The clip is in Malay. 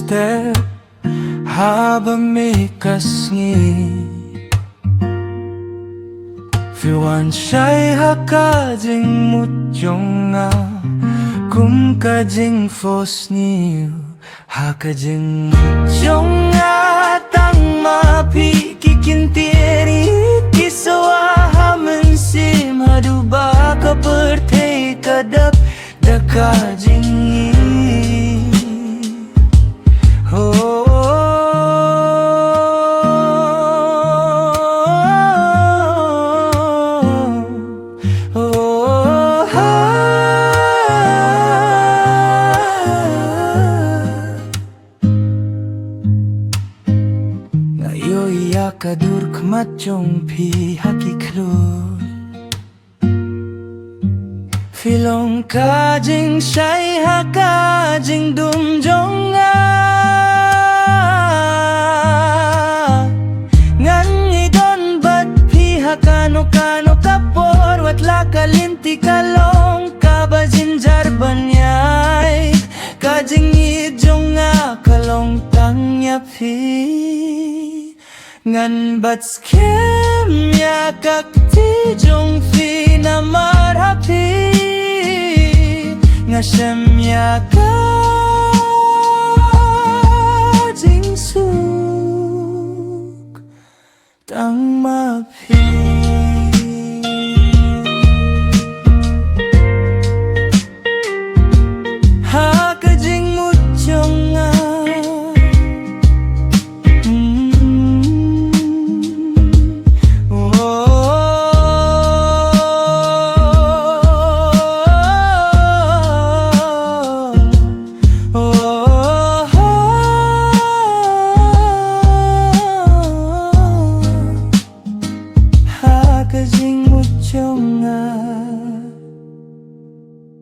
step habang may kasngi. Phiwan siya'y hakading mutyong nga kum kajing fos niyo hakading mutyong nga tang mapi kikintiri kisawa hamen si maduba kaperte kadap dakajing kadur kemacong pi haki klud filong kajing syai hakajing dum jonga ngan idon bat pi hakano kano kapor wat lakalinti kalong kabajin jarbanyai kajing ijonga kalong tangnya pi ngan bat skem ya kakti jong fi na marhapi ngasem ya ka